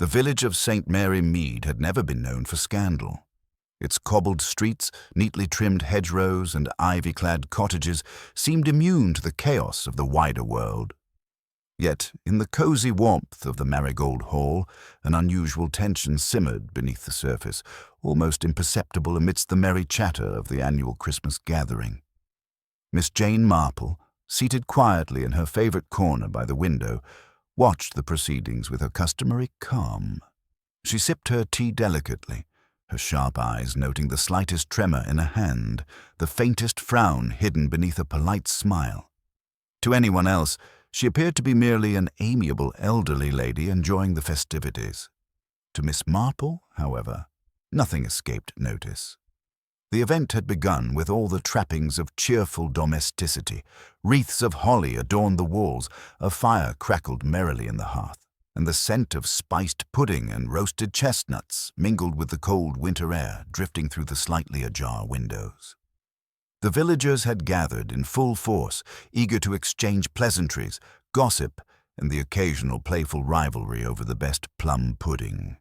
The village of St. Mary Mead had never been known for scandal. Its cobbled streets, neatly trimmed hedgerows, and ivy-clad cottages seemed immune to the chaos of the wider world. Yet, in the cozy warmth of the Marigold Hall, an unusual tension simmered beneath the surface, almost imperceptible amidst the merry chatter of the annual Christmas gathering. Miss Jane Marple, seated quietly in her favorite corner by the window, watched the proceedings with her customary calm. She sipped her tea delicately, her sharp eyes noting the slightest tremor in a hand, the faintest frown hidden beneath a polite smile. To anyone else, she appeared to be merely an amiable elderly lady enjoying the festivities. To Miss Marple, however, nothing escaped notice. The event had begun with all the trappings of cheerful domesticity. Wreaths of holly adorned the walls, a fire crackled merrily in the hearth, and the scent of spiced pudding and roasted chestnuts mingled with the cold winter air drifting through the slightly ajar windows. The villagers had gathered in full force, eager to exchange pleasantries, gossip, and the occasional playful rivalry over the best plum pudding.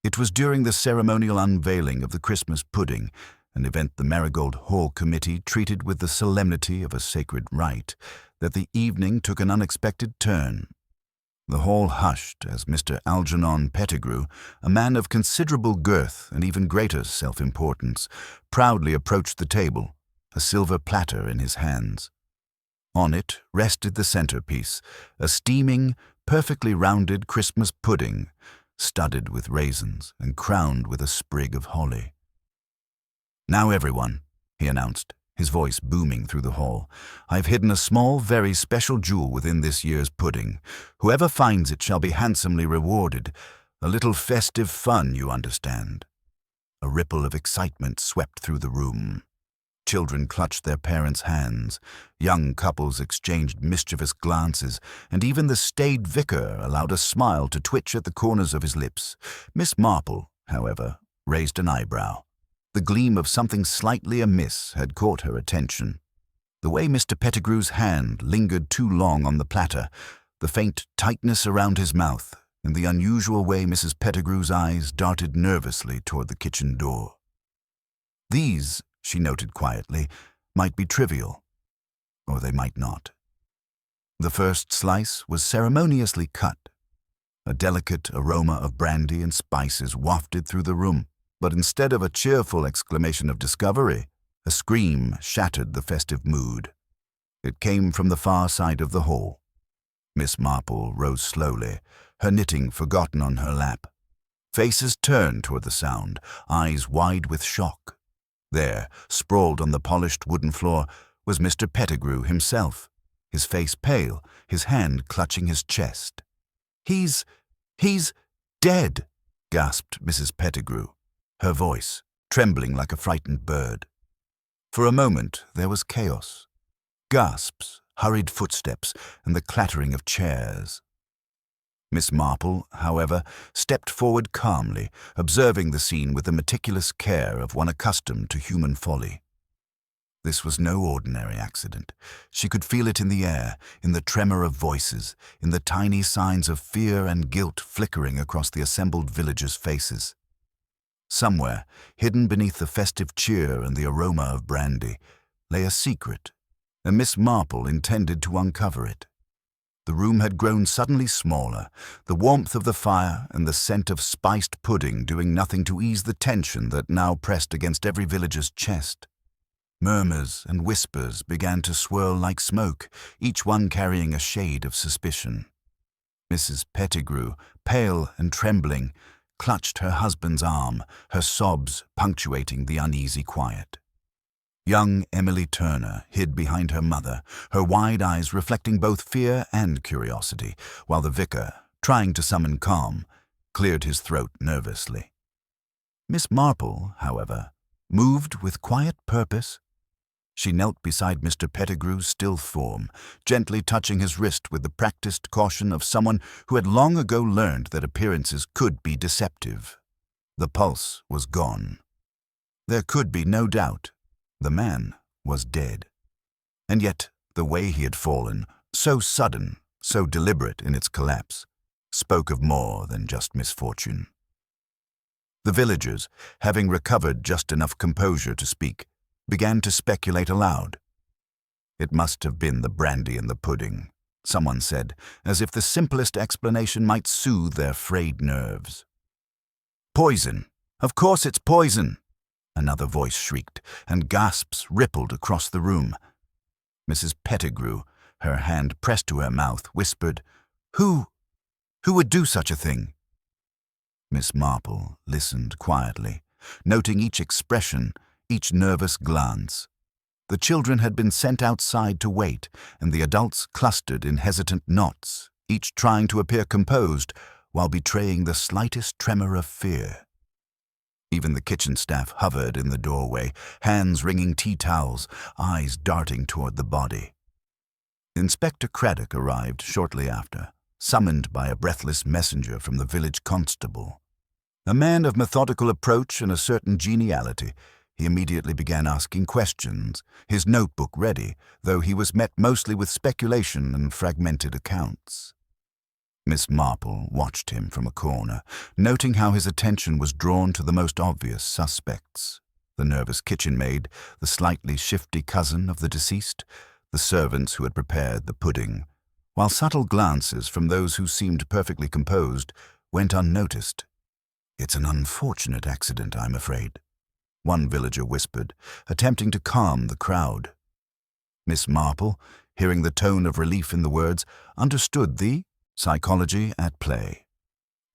It was during the ceremonial unveiling of the Christmas pudding, an event the Marigold Hall Committee treated with the solemnity of a sacred rite, that the evening took an unexpected turn. The hall hushed as Mr. Algernon Pettigrew, a man of considerable girth and even greater self-importance, proudly approached the table, a silver platter in his hands. On it rested the centerpiece, a steaming, perfectly rounded Christmas pudding, studded with raisins and crowned with a sprig of holly. "Now everyone," he announced, his voice booming through the hall, "I've hidden a small, very special jewel within this year's pudding. Whoever finds it shall be handsomely rewarded. A little festive fun, you understand." A ripple of excitement swept through the room. Children clutched their parents' hands, young couples exchanged mischievous glances, and even the staid vicar allowed a smile to twitch at the corners of his lips. Miss Marple, however, raised an eyebrow. The gleam of something slightly amiss had caught her attention. The way Mr. Pettigrew's hand lingered too long on the platter, the faint tightness around his mouth, and the unusual way Mrs. Pettigrew's eyes darted nervously toward the kitchen door. These, she noted quietly, might be trivial, or they might not. The first slice was ceremoniously cut. A delicate aroma of brandy and spices wafted through the room, but instead of a cheerful exclamation of discovery, a scream shattered the festive mood. It came from the far side of the hall. Miss Marple rose slowly, her knitting forgotten on her lap. Faces turned toward the sound, eyes wide with shock. There, sprawled on the polished wooden floor, was Mr. Pettigrew himself, his face pale, his hand clutching his chest. He's dead," gasped Mrs. Pettigrew, her voice trembling like a frightened bird. For a moment there was chaos. Gasps, hurried footsteps, and the clattering of chairs. Miss Marple, however, stepped forward calmly, observing the scene with the meticulous care of one accustomed to human folly. This was no ordinary accident. She could feel it in the air, in the tremor of voices, in the tiny signs of fear and guilt flickering across the assembled villagers' faces. Somewhere, hidden beneath the festive cheer and the aroma of brandy, lay a secret, and Miss Marple intended to uncover it. The room had grown suddenly smaller, the warmth of the fire and the scent of spiced pudding doing nothing to ease the tension that now pressed against every villager's chest. Murmurs and whispers began to swirl like smoke, each one carrying a shade of suspicion. Mrs. Pettigrew, pale and trembling, clutched her husband's arm, her sobs punctuating the uneasy quiet. Young Emily Turner hid behind her mother, her wide eyes reflecting both fear and curiosity, while the vicar, trying to summon calm, cleared his throat nervously. Miss Marple, however, moved with quiet purpose. She knelt beside Mr. Pettigrew's still form, gently touching his wrist with the practiced caution of someone who had long ago learned that appearances could be deceptive. The pulse was gone. There could be no doubt. The man was dead. And yet the way he had fallen, so sudden, so deliberate in its collapse, spoke of more than just misfortune. The villagers, having recovered just enough composure to speak, began to speculate aloud. "It must have been the brandy in the pudding," someone said, as if the simplest explanation might soothe their frayed nerves. "Poison! Of course it's poison!" another voice shrieked, and gasps rippled across the room. Mrs. Pettigrew, her hand pressed to her mouth, whispered, Who would do such a thing?" Miss Marple listened quietly, noting each expression, each nervous glance. The children had been sent outside to wait, and the adults clustered in hesitant knots, each trying to appear composed while betraying the slightest tremor of fear. Even the kitchen staff hovered in the doorway, hands wringing tea towels, eyes darting toward the body. Inspector Craddock arrived shortly after, summoned by a breathless messenger from the village constable. A man of methodical approach and a certain geniality, he immediately began asking questions, his notebook ready, though he was met mostly with speculation and fragmented accounts. Miss Marple watched him from a corner, noting how his attention was drawn to the most obvious suspects: the nervous kitchen maid, the slightly shifty cousin of the deceased, the servants who had prepared the pudding, while subtle glances from those who seemed perfectly composed went unnoticed. "It's an unfortunate accident, I'm afraid," one villager whispered, attempting to calm the crowd. Miss Marple, hearing the tone of relief in the words, understood the psychology at play.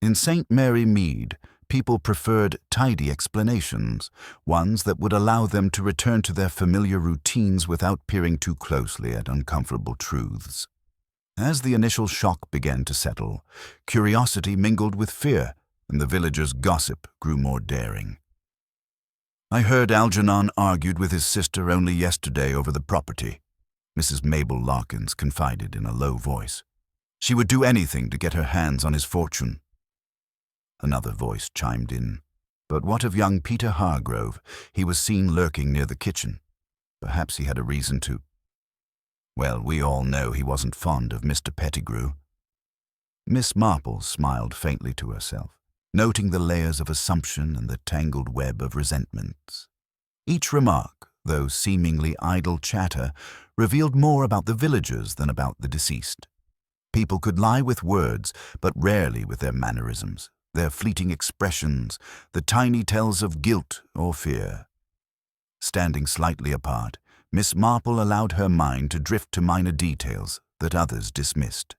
In St. Mary Mead, people preferred tidy explanations, ones that would allow them to return to their familiar routines without peering too closely at uncomfortable truths. As the initial shock began to settle, curiosity mingled with fear, and the villagers' gossip grew more daring. "I heard Algernon argued with his sister only yesterday over the property," Mrs. Mabel Larkins confided in a low voice. "She would do anything to get her hands on his fortune." Another voice chimed in. But what of young Peter Hargrove? He was seen lurking near the kitchen. Perhaps he had a reason to... Well, we all know he wasn't fond of Mr. Pettigrew. Miss Marple smiled faintly to herself, noting the layers of assumption and the tangled web of resentments. Each remark, though seemingly idle chatter, revealed more about the villagers than about the deceased. People could lie with words, but rarely with their mannerisms, their fleeting expressions, the tiny tells of guilt or fear. Standing slightly apart, Miss Marple allowed her mind to drift to minor details that others dismissed.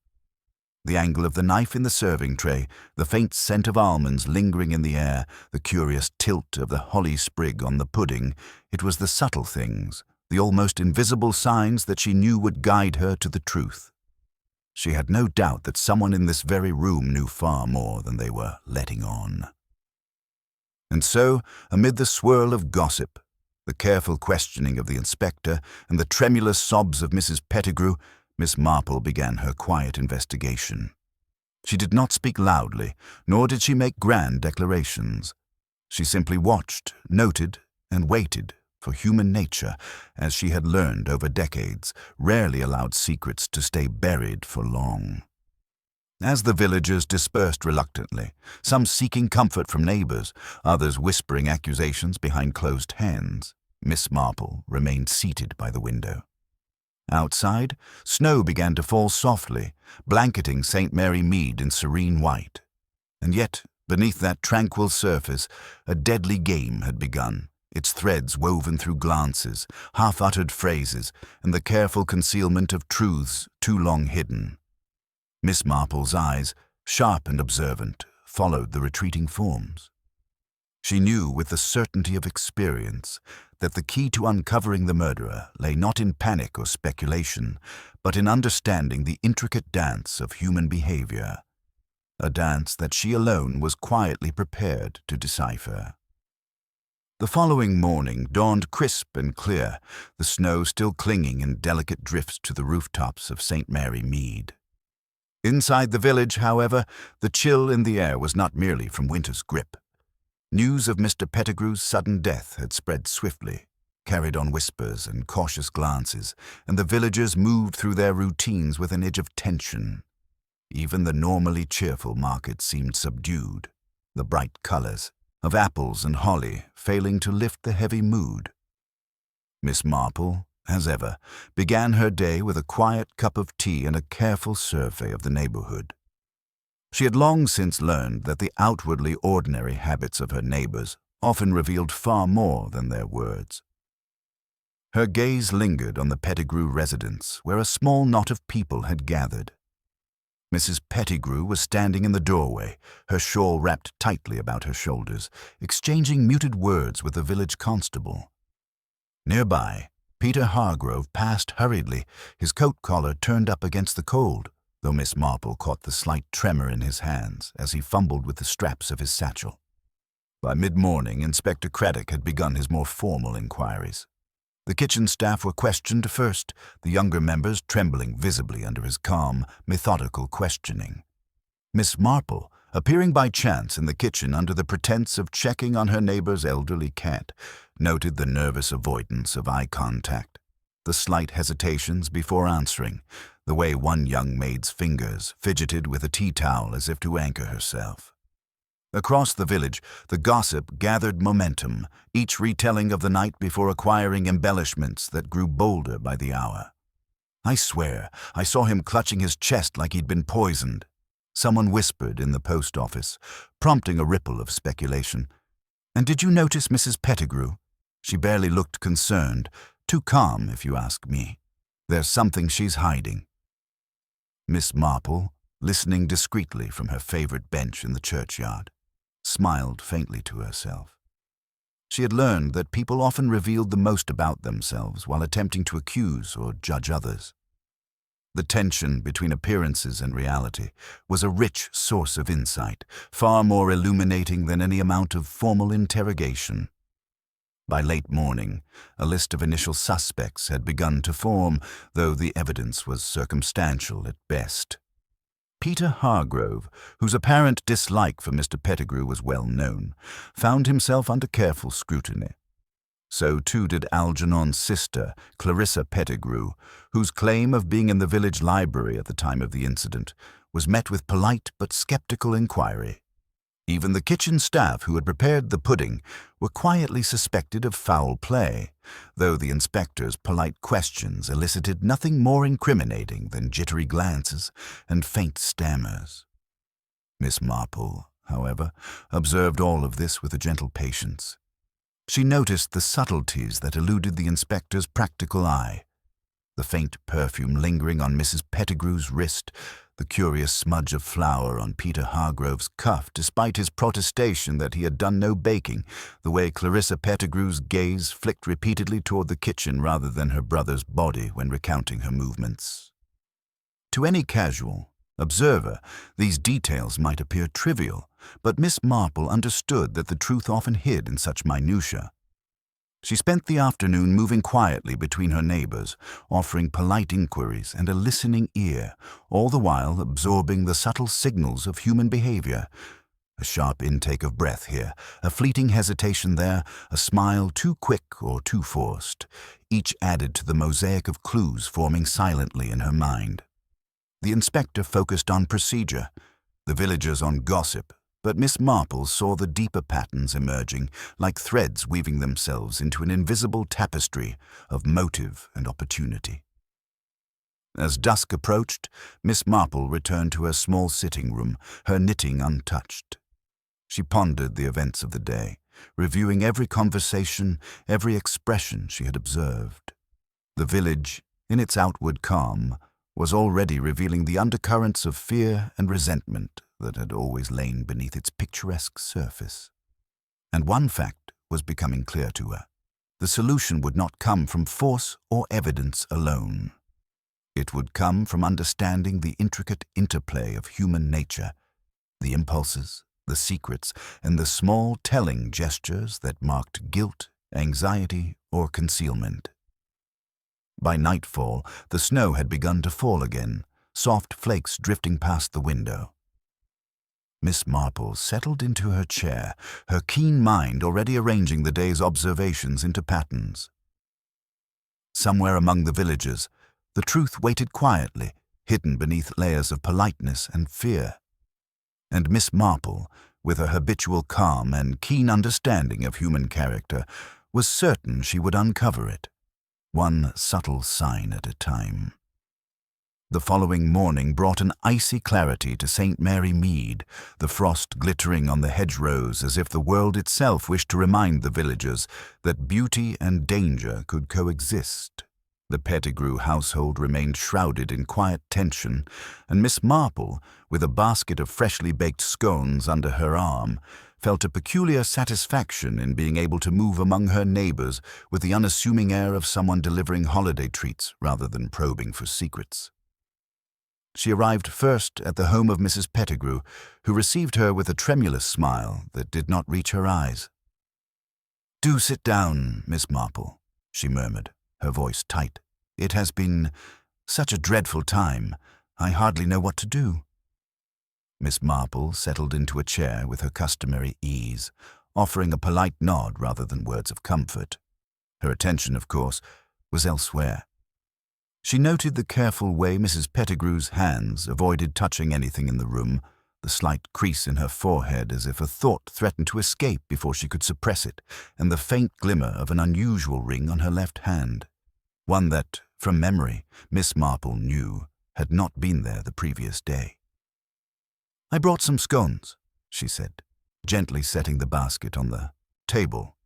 The angle of the knife in the serving tray, the faint scent of almonds lingering in the air, the curious tilt of the holly sprig on the pudding, it was the subtle things, the almost invisible signs that she knew would guide her to the truth. She had no doubt that someone in this very room knew far more than they were letting on. And so, amid the swirl of gossip, the careful questioning of the inspector, and the tremulous sobs of Mrs. Pettigrew, Miss Marple began her quiet investigation. She did not speak loudly, nor did she make grand declarations. She simply watched, noted, and waited, for human nature, as she had learned over decades, rarely allowed secrets to stay buried for long. As the villagers dispersed reluctantly, some seeking comfort from neighbors, others whispering accusations behind closed hands, Miss Marple remained seated by the window. Outside, snow began to fall softly, blanketing St. Mary Mead in serene white. And yet, beneath that tranquil surface, a deadly game had begun, its threads woven through glances, half-uttered phrases, and the careful concealment of truths too long hidden. Miss Marple's eyes, sharp and observant, followed the retreating forms. She knew with the certainty of experience that the key to uncovering the murderer lay not in panic or speculation, but in understanding the intricate dance of human behavior, a dance that she alone was quietly prepared to decipher. The following morning dawned crisp and clear, the snow still clinging in delicate drifts to the rooftops of St. Mary Mead. Inside the village, however, the chill in the air was not merely from winter's grip. News of Mr. Pettigrew's sudden death had spread swiftly, carried on whispers and cautious glances, and the villagers moved through their routines with an edge of tension. Even the normally cheerful market seemed subdued, the bright colors of apples and holly failing to lift the heavy mood. Miss Marple, as ever, began her day with a quiet cup of tea and a careful survey of the neighborhood. She had long since learned that the outwardly ordinary habits of her neighbors often revealed far more than their words. Her gaze lingered on the Pettigrew residence, where a small knot of people had gathered. Mrs. Pettigrew was standing in the doorway, her shawl wrapped tightly about her shoulders, exchanging muted words with the village constable. Nearby, Peter Hargrove passed hurriedly, his coat collar turned up against the cold, though Miss Marple caught the slight tremor in his hands as he fumbled with the straps of his satchel. By mid-morning, Inspector Craddock had begun his more formal inquiries. The kitchen staff were questioned first, the younger members trembling visibly under his calm, methodical questioning. Miss Marple, appearing by chance in the kitchen under the pretense of checking on her neighbor's elderly cat, noted the nervous avoidance of eye contact, the slight hesitations before answering, the way one young maid's fingers fidgeted with a tea towel as if to anchor herself. Across the village, the gossip gathered momentum, each retelling of the night before acquiring embellishments that grew bolder by the hour. "I swear, I saw him clutching his chest like he'd been poisoned," someone whispered in the post office, prompting a ripple of speculation. "And did you notice Mrs. Pettigrew? She barely looked concerned, too calm if you ask me. There's something she's hiding." Miss Marple, listening discreetly from her favorite bench in the churchyard, smiled faintly to herself. She had learned that people often revealed the most about themselves while attempting to accuse or judge others. The tension between appearances and reality was a rich source of insight, far more illuminating than any amount of formal interrogation. By late morning, a list of initial suspects had begun to form, though the evidence was circumstantial at best. Peter Hargrove, whose apparent dislike for Mr. Pettigrew was well known, found himself under careful scrutiny. So too did Algernon's sister, Clarissa Pettigrew, whose claim of being in the village library at the time of the incident was met with polite but skeptical inquiry. Even the kitchen staff who had prepared the pudding were quietly suspected of foul play, though the inspector's polite questions elicited nothing more incriminating than jittery glances and faint stammers. Miss Marple, however, observed all of this with a gentle patience. She noticed the subtleties that eluded the inspector's practical eye. The faint perfume lingering on Mrs. Pettigrew's wrist, the curious smudge of flour on Peter Hargrove's cuff despite his protestation that he had done no baking, the way Clarissa Pettigrew's gaze flicked repeatedly toward the kitchen rather than her brother's body when recounting her movements. To any casual observer, these details might appear trivial, but Miss Marple understood that the truth often hid in such minutiae. She spent the afternoon moving quietly between her neighbors, offering polite inquiries and a listening ear, all the while absorbing the subtle signals of human behavior. A sharp intake of breath here, a fleeting hesitation there, a smile too quick or too forced, each added to the mosaic of clues forming silently in her mind. The inspector focused on procedure, the villagers on gossip, but Miss Marple saw the deeper patterns emerging, like threads weaving themselves into an invisible tapestry of motive and opportunity. As dusk approached, Miss Marple returned to her small sitting room, her knitting untouched. She pondered the events of the day, reviewing every conversation, every expression she had observed. The village, in its outward calm, was already revealing the undercurrents of fear and resentment that had always lain beneath its picturesque surface. And one fact was becoming clear to her. The solution would not come from force or evidence alone. It would come from understanding the intricate interplay of human nature, the impulses, the secrets, and the small telling gestures that marked guilt, anxiety, or concealment. By nightfall, the snow had begun to fall again, soft flakes drifting past the window. Miss Marple settled into her chair, her keen mind already arranging the day's observations into patterns. Somewhere among the villagers, the truth waited quietly, hidden beneath layers of politeness and fear. And Miss Marple, with her habitual calm and keen understanding of human character, was certain she would uncover it, one subtle sign at a time. The following morning brought an icy clarity to St. Mary Mead, the frost glittering on the hedgerows as if the world itself wished to remind the villagers that beauty and danger could coexist. The Pettigrew household remained shrouded in quiet tension, and Miss Marple, with a basket of freshly baked scones under her arm, felt a peculiar satisfaction in being able to move among her neighbors with the unassuming air of someone delivering holiday treats rather than probing for secrets. She arrived first at the home of Mrs. Pettigrew, who received her with a tremulous smile that did not reach her eyes. "Do sit down, Miss Marple," she murmured, her voice tight. "It has been such a dreadful time. I hardly know what to do." Miss Marple settled into a chair with her customary ease, offering a polite nod rather than words of comfort. Her attention, of course, was elsewhere. She noted the careful way Mrs. Pettigrew's hands avoided touching anything in the room, the slight crease in her forehead as if a thought threatened to escape before she could suppress it, and the faint glimmer of an unusual ring on her left hand, one that, from memory, Miss Marple knew had not been there the previous day. "I brought some scones," she said, gently setting the basket on the table.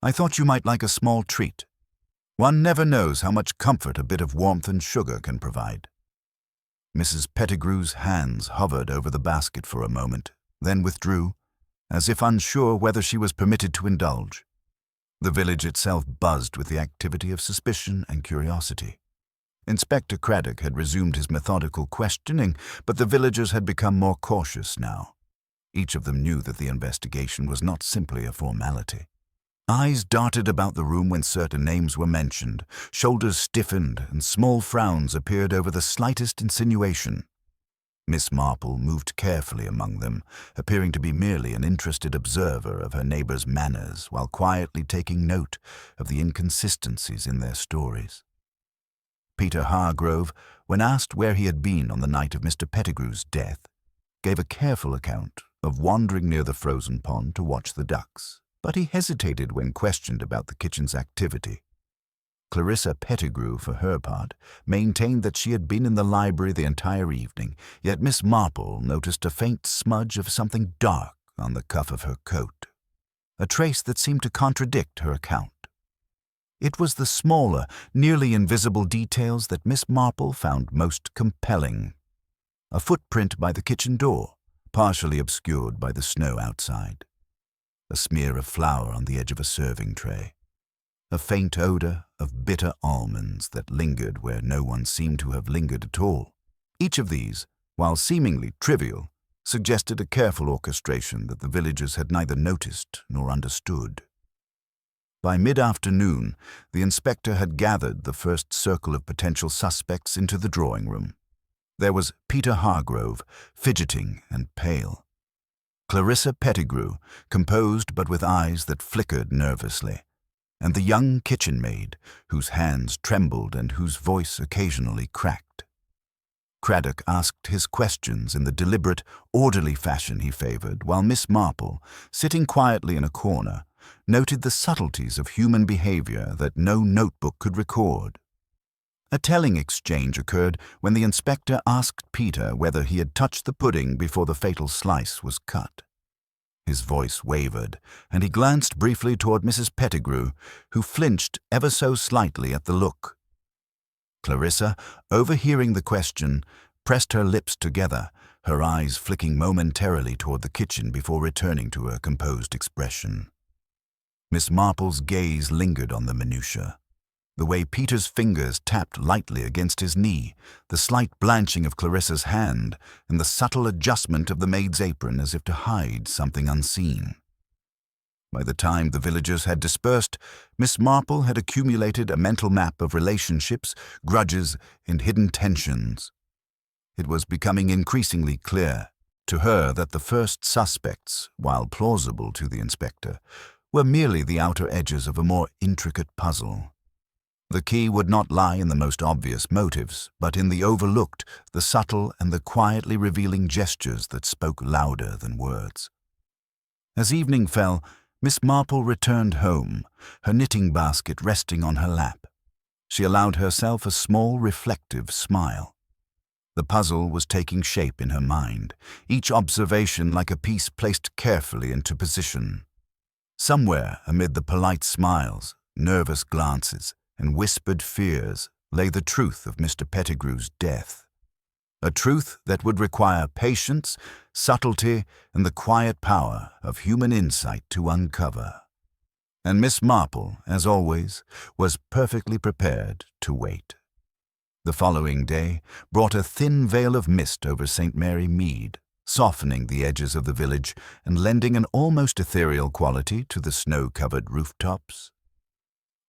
"I thought you might like a small treat. One never knows how much comfort a bit of warmth and sugar can provide." Mrs. Pettigrew's hands hovered over the basket for a moment, then withdrew, as if unsure whether she was permitted to indulge. The village itself buzzed with the activity of suspicion and curiosity. Inspector Craddock had resumed his methodical questioning, but the villagers had become more cautious now. Each of them knew that the investigation was not simply a formality. Eyes darted about the room when certain names were mentioned, shoulders stiffened, and small frowns appeared over the slightest insinuation. Miss Marple moved carefully among them, appearing to be merely an interested observer of her neighbors' manners while quietly taking note of the inconsistencies in their stories. Peter Hargrove, when asked where he had been on the night of Mr. Pettigrew's death, gave a careful account of wandering near the frozen pond to watch the ducks, but he hesitated when questioned about the kitchen's activity. Clarissa Pettigrew, for her part, maintained that she had been in the library the entire evening, yet Miss Marple noticed a faint smudge of something dark on the cuff of her coat, a trace that seemed to contradict her account. It was the smaller, nearly invisible details that Miss Marple found most compelling. A footprint by the kitchen door, partially obscured by the snow outside. A smear of flour on the edge of a serving tray. A faint odor of bitter almonds that lingered where no one seemed to have lingered at all. Each of these, while seemingly trivial, suggested a careful orchestration that the villagers had neither noticed nor understood. By mid-afternoon, the inspector had gathered the first circle of potential suspects into the drawing room. There was Peter Hargrove, fidgeting and pale. Clarissa Pettigrew, composed but with eyes that flickered nervously, and the young kitchen maid, whose hands trembled and whose voice occasionally cracked. Craddock asked his questions in the deliberate, orderly fashion he favored, while Miss Marple, sitting quietly in a corner, noted the subtleties of human behavior that no notebook could record. A telling exchange occurred when the inspector asked Peter whether he had touched the pudding before the fatal slice was cut. His voice wavered, and he glanced briefly toward Mrs. Pettigrew, who flinched ever so slightly at the look. Clarissa, overhearing the question, pressed her lips together, her eyes flicking momentarily toward the kitchen before returning to her composed expression. Miss Marple's gaze lingered on the minutiae. The way Peter's fingers tapped lightly against his knee, the slight blanching of Clarissa's hand, and the subtle adjustment of the maid's apron as if to hide something unseen. By the time the villagers had dispersed, Miss Marple had accumulated a mental map of relationships, grudges, and hidden tensions. It was becoming increasingly clear to her that the first suspects, while plausible to the inspector, were merely the outer edges of a more intricate puzzle. The key would not lie in the most obvious motives, but in the overlooked, the subtle, and the quietly revealing gestures that spoke louder than words. As evening fell, Miss Marple returned home, her knitting basket resting on her lap. She allowed herself a small, reflective smile. The puzzle was taking shape in her mind, each observation like a piece placed carefully into position. Somewhere amid the polite smiles, nervous glances, and whispered fears lay the truth of Mr. Pettigrew's death. A truth that would require patience, subtlety, and the quiet power of human insight to uncover. And Miss Marple, as always, was perfectly prepared to wait. The following day brought a thin veil of mist over St. Mary Mead, softening the edges of the village and lending an almost ethereal quality to the snow-covered rooftops.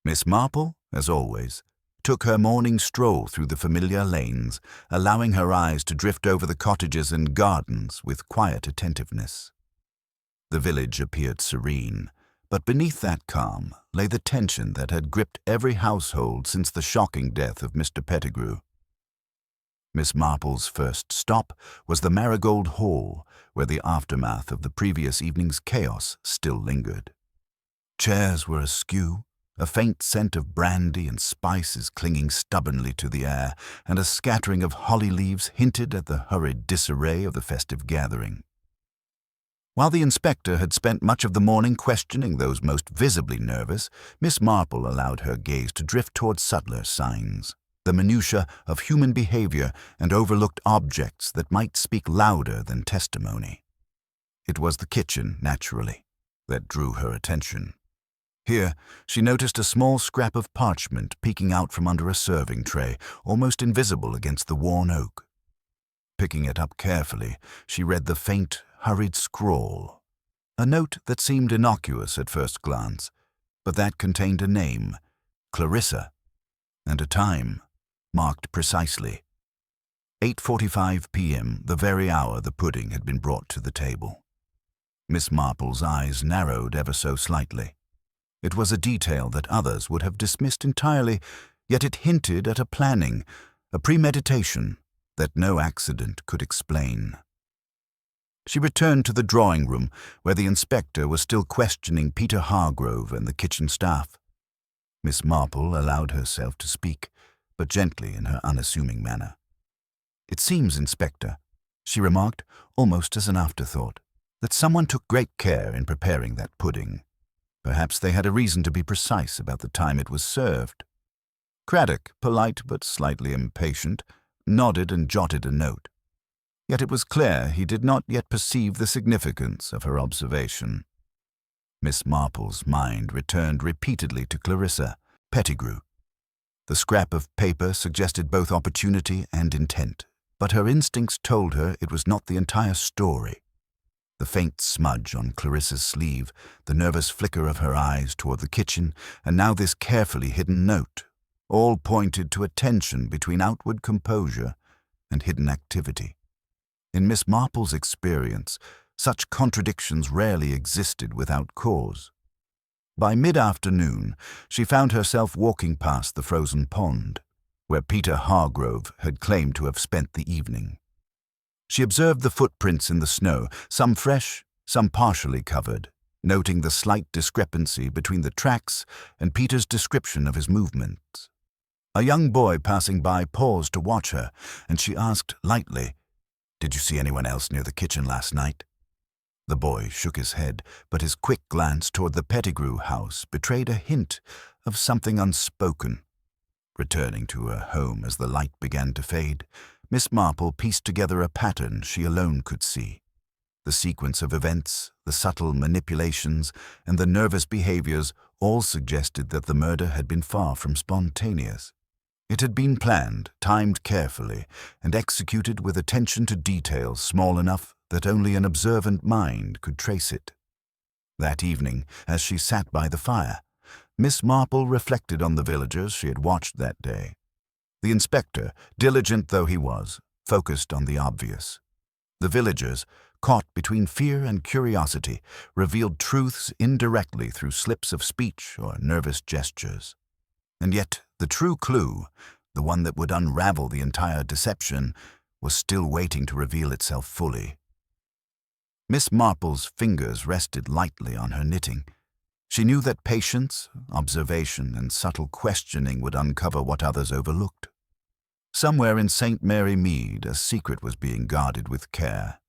Miss Marple, as always, took her morning stroll through the familiar lanes, allowing her eyes to drift over the cottages and gardens with quiet attentiveness. The village appeared serene, but beneath that calm lay the tension that had gripped every household since the shocking death of Mr. Pettigrew. Miss Marple's first stop was the Marigold Hall, where the aftermath of the previous evening's chaos still lingered. Chairs were askew, a faint scent of brandy and spices clinging stubbornly to the air, and a scattering of holly leaves hinted at the hurried disarray of the festive gathering. While the inspector had spent much of the morning questioning those most visibly nervous, Miss Marple allowed her gaze to drift toward subtler signs, the minutiae of human behavior and overlooked objects that might speak louder than testimony. It was the kitchen, naturally, that drew her attention. Here, she noticed a small scrap of parchment peeking out from under a serving tray, almost invisible against the worn oak. Picking it up carefully, she read the faint, hurried scrawl, a note that seemed innocuous at first glance, but that contained a name, Clarissa, and a time, marked precisely. 8:45 p.m., the very hour the pudding had been brought to the table. Miss Marple's eyes narrowed ever so slightly. It was a detail that others would have dismissed entirely, yet it hinted at a planning, a premeditation that no accident could explain. She returned to the drawing-room, where the inspector was still questioning Peter Hargrove and the kitchen staff. Miss Marple allowed herself to speak, but gently in her unassuming manner. "It seems, Inspector," she remarked, almost as an afterthought, "that someone took great care in preparing that pudding. Perhaps they had a reason to be precise about the time it was served." Craddock, polite but slightly impatient, nodded and jotted a note. Yet it was clear he did not yet perceive the significance of her observation. Miss Marple's mind returned repeatedly to Clarissa Pettigrew. The scrap of paper suggested both opportunity and intent, but her instincts told her it was not the entire story. The faint smudge on Clarissa's sleeve, the nervous flicker of her eyes toward the kitchen, and now this carefully hidden note, all pointed to a tension between outward composure and hidden activity. In Miss Marple's experience, such contradictions rarely existed without cause. By mid-afternoon, she found herself walking past the frozen pond, where Peter Hargrove had claimed to have spent the evening. She observed the footprints in the snow, some fresh, some partially covered, noting the slight discrepancy between the tracks and Peter's description of his movements. A young boy passing by paused to watch her, and she asked lightly, "Did you see anyone else near the kitchen last night?" The boy shook his head, but his quick glance toward the Pettigrew house betrayed a hint of something unspoken. Returning to her home as the light began to fade, Miss Marple pieced together a pattern she alone could see. The sequence of events, the subtle manipulations, and the nervous behaviors all suggested that the murder had been far from spontaneous. It had been planned, timed carefully, and executed with attention to details small enough that only an observant mind could trace it. That evening, as she sat by the fire, Miss Marple reflected on the villagers she had watched that day. The inspector, diligent though he was, focused on the obvious. The villagers, caught between fear and curiosity, revealed truths indirectly through slips of speech or nervous gestures. And yet the true clue, the one that would unravel the entire deception, was still waiting to reveal itself fully. Miss Marple's fingers rested lightly on her knitting. She knew that patience, observation, and subtle questioning would uncover what others overlooked. Somewhere in St. Mary Mead, a secret was being guarded with care.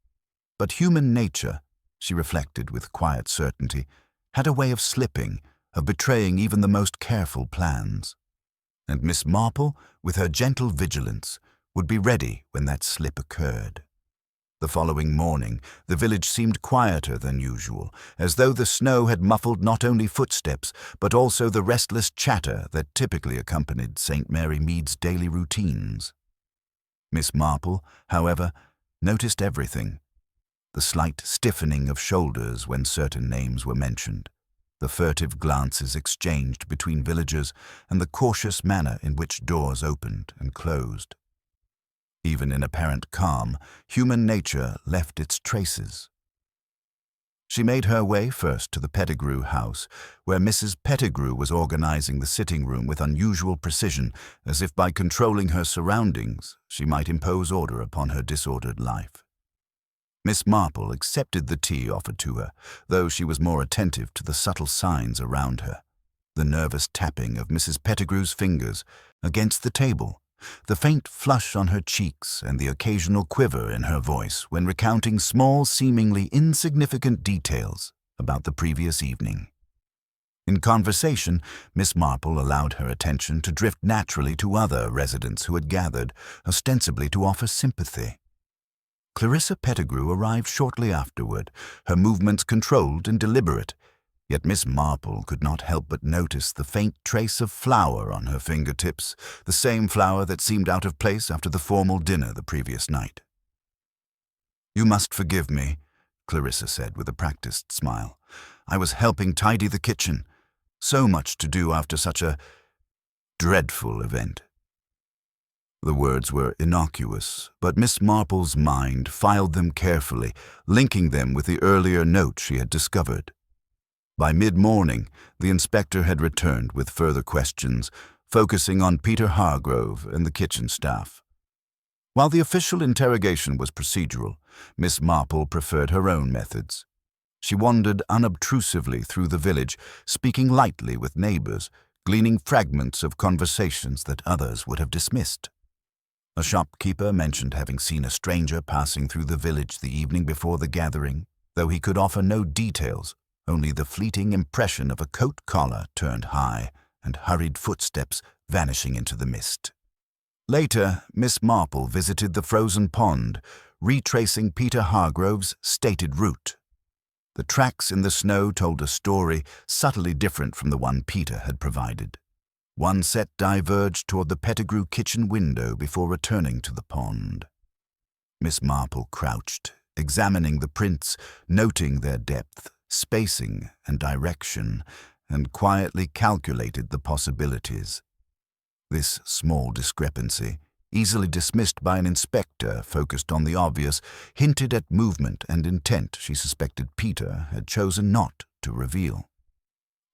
But human nature, she reflected with quiet certainty, had a way of slipping, of betraying even the most careful plans. And Miss Marple, with her gentle vigilance, would be ready when that slip occurred. The following morning, the village seemed quieter than usual, as though the snow had muffled not only footsteps, but also the restless chatter that typically accompanied St. Mary Mead's daily routines. Miss Marple, however, noticed everything. The slight stiffening of shoulders when certain names were mentioned, the furtive glances exchanged between villagers, and the cautious manner in which doors opened and closed. Even in apparent calm, human nature left its traces. She made her way first to the Pettigrew house, where Mrs. Pettigrew was organizing the sitting room with unusual precision, as if by controlling her surroundings she might impose order upon her disordered life. Miss Marple accepted the tea offered to her, though she was more attentive to the subtle signs around her. The nervous tapping of Mrs. Pettigrew's fingers against the table, the faint flush on her cheeks, and the occasional quiver in her voice when recounting small, seemingly insignificant details about the previous evening. In conversation, Miss Marple allowed her attention to drift naturally to other residents who had gathered, ostensibly to offer sympathy. Clarissa Pettigrew arrived shortly afterward, her movements controlled and deliberate, yet Miss Marple could not help but notice the faint trace of flour on her fingertips, the same flour that seemed out of place after the formal dinner the previous night. "You must forgive me," Clarissa said with a practiced smile. "I was helping tidy the kitchen. So much to do after such a dreadful event." The words were innocuous, but Miss Marple's mind filed them carefully, linking them with the earlier note she had discovered. By mid-morning, the inspector had returned with further questions, focusing on Peter Hargrove and the kitchen staff. While the official interrogation was procedural, Miss Marple preferred her own methods. She wandered unobtrusively through the village, speaking lightly with neighbors, gleaning fragments of conversations that others would have dismissed. A shopkeeper mentioned having seen a stranger passing through the village the evening before the gathering, though he could offer no details, only the fleeting impression of a coat collar turned high and hurried footsteps vanishing into the mist. Later, Miss Marple visited the frozen pond, retracing Peter Hargrove's stated route. The tracks in the snow told a story subtly different from the one Peter had provided. One set diverged toward the Pettigrew kitchen window before returning to the pond. Miss Marple crouched, examining the prints, noting their depth, spacing, and direction, and quietly calculated the possibilities. This small discrepancy, easily dismissed by an inspector focused on the obvious, hinted at movement and intent she suspected Peter had chosen not to reveal.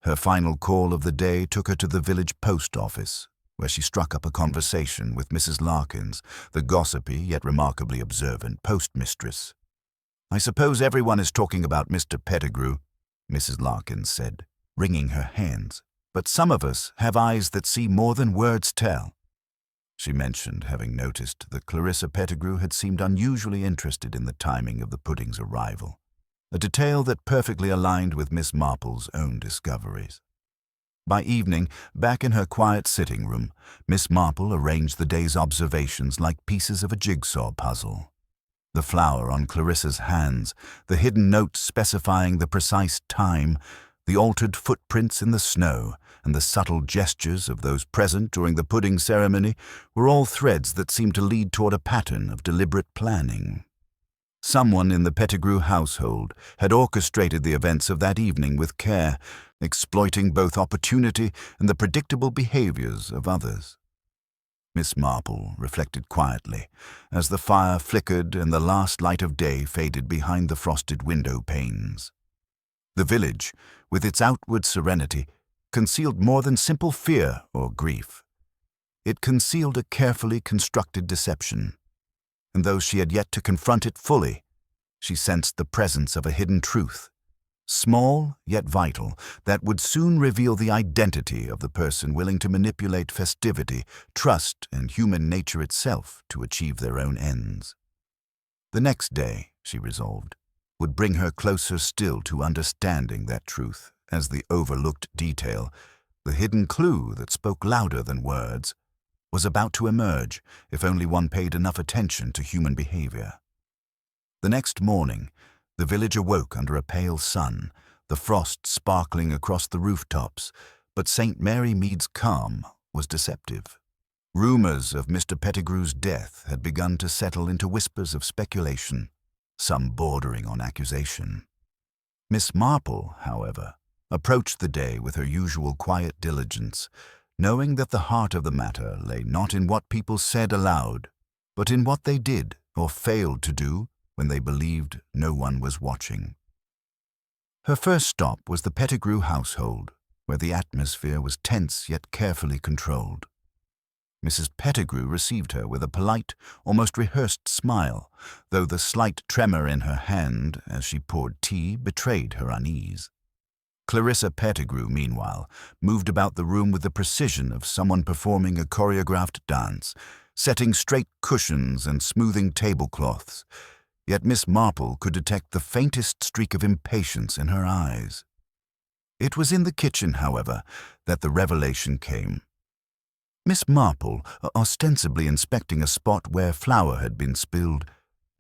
Her final call of the day took her to the village post office, where she struck up a conversation with Mrs. Larkins, the gossipy yet remarkably observant postmistress. "I suppose everyone is talking about Mr. Pettigrew," Mrs. Larkins said, wringing her hands. "But some of us have eyes that see more than words tell." She mentioned having noticed that Clarissa Pettigrew had seemed unusually interested in the timing of the pudding's arrival, a detail that perfectly aligned with Miss Marple's own discoveries. By evening, back in her quiet sitting room, Miss Marple arranged the day's observations like pieces of a jigsaw puzzle. The flour on Clarissa's hands, the hidden notes specifying the precise time, the altered footprints in the snow, and the subtle gestures of those present during the pudding ceremony were all threads that seemed to lead toward a pattern of deliberate planning. Someone in the Pettigrew household had orchestrated the events of that evening with care, exploiting both opportunity and the predictable behaviors of others. Miss Marple reflected quietly as the fire flickered and the last light of day faded behind the frosted window panes. The village, with its outward serenity, concealed more than simple fear or grief. It concealed a carefully constructed deception, and though she had yet to confront it fully, she sensed the presence of a hidden truth, small yet vital, that would soon reveal the identity of the person willing to manipulate festivity, trust, and human nature itself to achieve their own ends. The next day, she resolved, would bring her closer still to understanding that truth as the overlooked detail, the hidden clue that spoke louder than words, was about to emerge if only one paid enough attention to human behavior. The next morning, the village awoke under a pale sun, the frost sparkling across the rooftops, but St. Mary Mead's calm was deceptive. Rumors of Mr. Pettigrew's death had begun to settle into whispers of speculation, some bordering on accusation. Miss Marple, however, approached the day with her usual quiet diligence, knowing that the heart of the matter lay not in what people said aloud, but in what they did or failed to do when they believed no one was watching. Her first stop was the Pettigrew household, where the atmosphere was tense yet carefully controlled. Mrs. Pettigrew received her with a polite, almost rehearsed smile, though the slight tremor in her hand as she poured tea betrayed her unease. Clarissa Pettigrew, meanwhile, moved about the room with the precision of someone performing a choreographed dance, setting straight cushions and smoothing tablecloths, yet Miss Marple could detect the faintest streak of impatience in her eyes. It was in the kitchen, however, that the revelation came. Miss Marple, ostensibly inspecting a spot where flour had been spilled,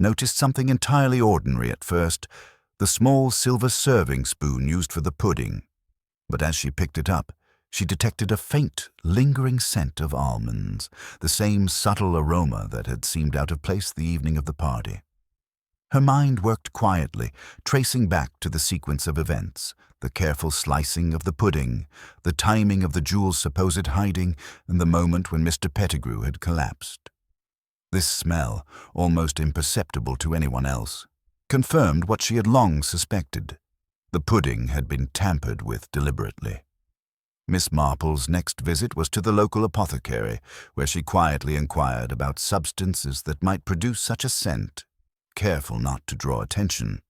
noticed something entirely ordinary at first, the small silver serving spoon used for the pudding. But as she picked it up, she detected a faint, lingering scent of almonds, the same subtle aroma that had seemed out of place the evening of the party. Her mind worked quietly, tracing back to the sequence of events, the careful slicing of the pudding, the timing of the jewel's supposed hiding, and the moment when Mr. Pettigrew had collapsed. This smell, almost imperceptible to anyone else, confirmed what she had long suspected. The pudding had been tampered with deliberately. Miss Marple's next visit was to the local apothecary, where she quietly inquired about substances that might produce such a scent, careful not to draw attention.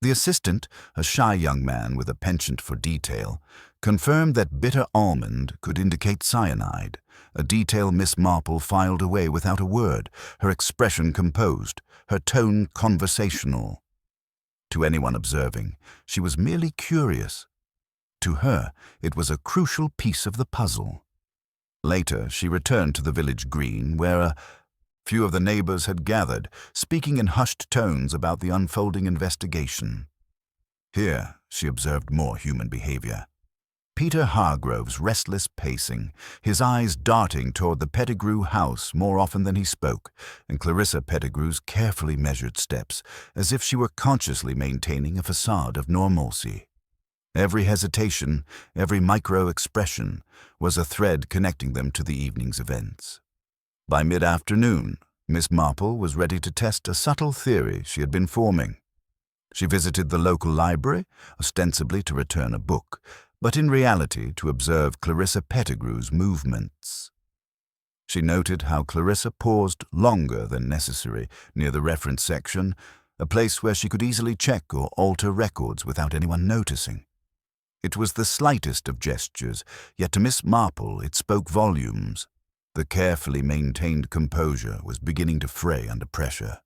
The assistant, a shy young man with a penchant for detail, confirmed that bitter almond could indicate cyanide, a detail Miss Marple filed away without a word, her expression composed, her tone conversational. To anyone observing, she was merely curious. To her, it was a crucial piece of the puzzle. Later, she returned to the village green, where a few of the neighbors had gathered, speaking in hushed tones about the unfolding investigation. Here, she observed more human behavior. Peter Hargrove's restless pacing, his eyes darting toward the Pettigrew house more often than he spoke, and Clarissa Pettigrew's carefully measured steps, as if she were consciously maintaining a facade of normalcy. Every hesitation, every micro-expression, was a thread connecting them to the evening's events. By mid-afternoon, Miss Marple was ready to test a subtle theory she had been forming. She visited the local library, ostensibly to return a book, but in reality to observe Clarissa Pettigrew's movements. She noted how Clarissa paused longer than necessary near the reference section, a place where she could easily check or alter records without anyone noticing. It was the slightest of gestures, yet to Miss Marple it spoke volumes. The carefully maintained composure was beginning to fray under pressure.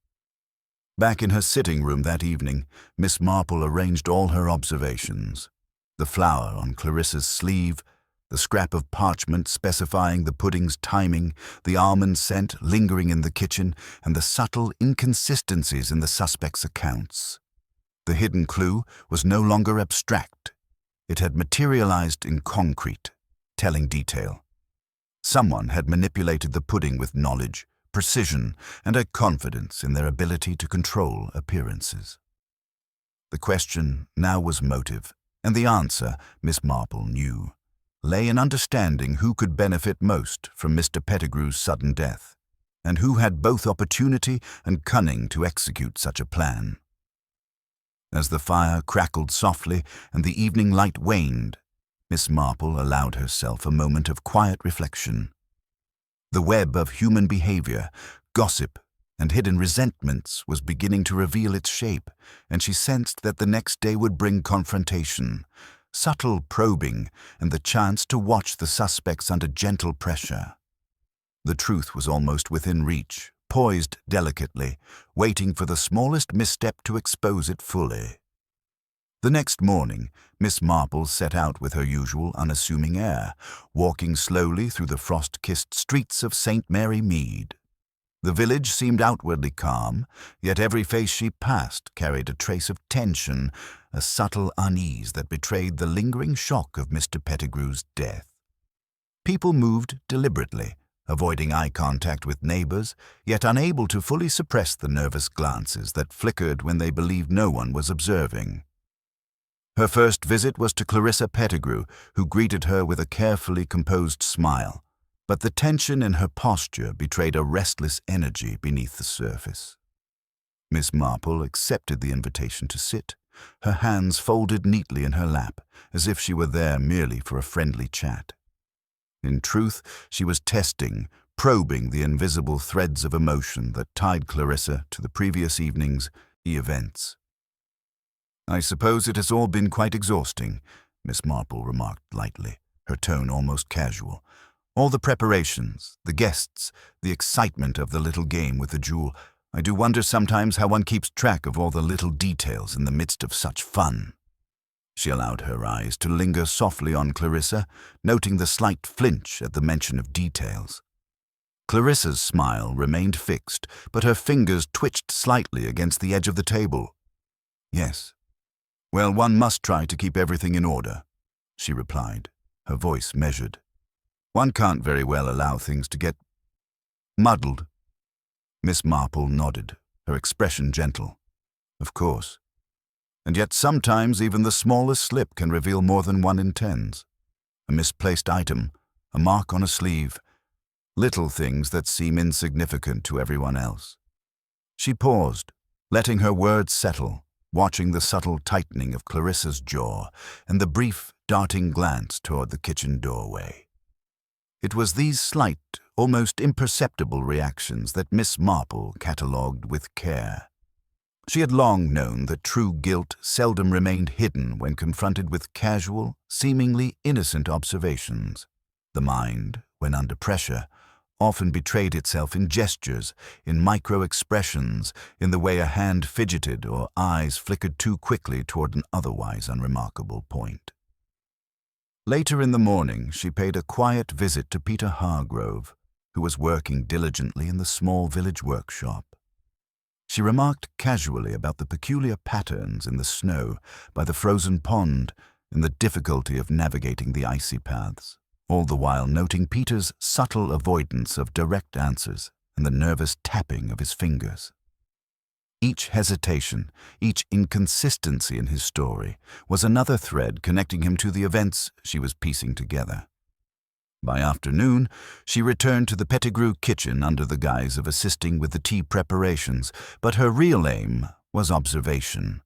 Back in her sitting room that evening, Miss Marple arranged all her observations. The flower on Clarissa's sleeve, the scrap of parchment specifying the pudding's timing, the almond scent lingering in the kitchen, and the subtle inconsistencies in the suspect's accounts. The hidden clue was no longer abstract. It had materialized in concrete, telling detail. Someone had manipulated the pudding with knowledge, precision, and a confidence in their ability to control appearances. The question now was motive, and the answer, Miss Marple knew, lay in understanding who could benefit most from Mr. Pettigrew's sudden death, and who had both opportunity and cunning to execute such a plan. As the fire crackled softly and the evening light waned, Miss Marple allowed herself a moment of quiet reflection. The web of human behavior, gossip, and hidden resentments was beginning to reveal its shape, and she sensed that the next day would bring confrontation, subtle probing, and the chance to watch the suspects under gentle pressure. The truth was almost within reach, poised delicately, waiting for the smallest misstep to expose it fully. The next morning, Miss Marple set out with her usual unassuming air, walking slowly through the frost-kissed streets of St. Mary Mead. The village seemed outwardly calm, yet every face she passed carried a trace of tension, a subtle unease that betrayed the lingering shock of Mr. Pettigrew's death. People moved deliberately, avoiding eye contact with neighbors, yet unable to fully suppress the nervous glances that flickered when they believed no one was observing. Her first visit was to Clarissa Pettigrew, who greeted her with a carefully composed smile, but the tension in her posture betrayed a restless energy beneath the surface. Miss Marple accepted the invitation to sit, her hands folded neatly in her lap, as if she were there merely for a friendly chat. In truth, she was testing, probing the invisible threads of emotion that tied Clarissa to the previous evening's events. "I suppose it has all been quite exhausting," Miss Marple remarked lightly, her tone almost casual. "All the preparations, the guests, the excitement of the little game with the jewel. I do wonder sometimes how one keeps track of all the little details in the midst of such fun." She allowed her eyes to linger softly on Clarissa, noting the slight flinch at the mention of details. Clarissa's smile remained fixed, but her fingers twitched slightly against the edge of the table. "Yes. Well, one must try to keep everything in order," she replied, her voice measured. "One can't very well allow things to get muddled." Miss Marple nodded, her expression gentle. "Of course. And yet sometimes even the smallest slip can reveal more than one intends. A misplaced item, a mark on a sleeve, little things that seem insignificant to everyone else." She paused, letting her words settle, watching the subtle tightening of Clarissa's jaw and the brief, darting glance toward the kitchen doorway. It was these slight, almost imperceptible reactions that Miss Marple catalogued with care. She had long known that true guilt seldom remained hidden when confronted with casual, seemingly innocent observations. The mind, when under pressure, often betrayed itself in gestures, in micro-expressions, in the way a hand fidgeted or eyes flickered too quickly toward an otherwise unremarkable point. Later in the morning, she paid a quiet visit to Peter Hargrove, who was working diligently in the small village workshop. She remarked casually about the peculiar patterns in the snow by the frozen pond and the difficulty of navigating the icy paths, all the while noting Peter's subtle avoidance of direct answers and the nervous tapping of his fingers. Each hesitation, each inconsistency in his story was another thread connecting him to the events she was piecing together. By afternoon, she returned to the Pettigrew kitchen under the guise of assisting with the tea preparations, but her real aim was observation.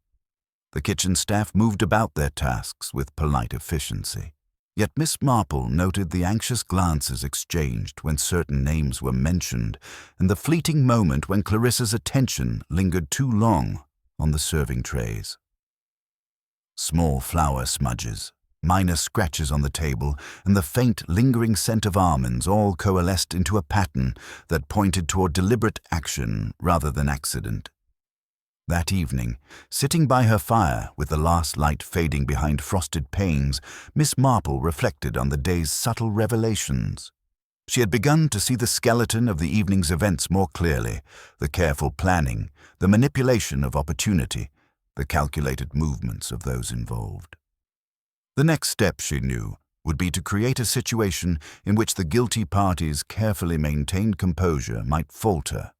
The kitchen staff moved about their tasks with polite efficiency. Yet Miss Marple noted the anxious glances exchanged when certain names were mentioned, and the fleeting moment when Clarissa's attention lingered too long on the serving trays. Small flour smudges, minor scratches on the table, and the faint, lingering scent of almonds all coalesced into a pattern that pointed toward deliberate action rather than accident. That evening, sitting by her fire with the last light fading behind frosted panes, Miss Marple reflected on the day's subtle revelations. She had begun to see the skeleton of the evening's events more clearly, the careful planning, the manipulation of opportunity, the calculated movements of those involved. The next step, she knew, would be to create a situation in which the guilty party's carefully maintained composure might falter,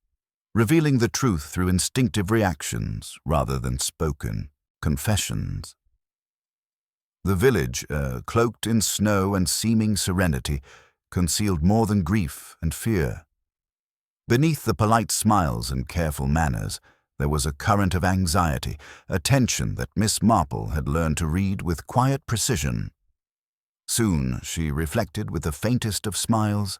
revealing the truth through instinctive reactions rather than spoken confessions. The village, cloaked in snow and seeming serenity, concealed more than grief and fear. Beneath the polite smiles and careful manners, there was a current of anxiety, a tension that Miss Marple had learned to read with quiet precision. Soon, she reflected with the faintest of smiles,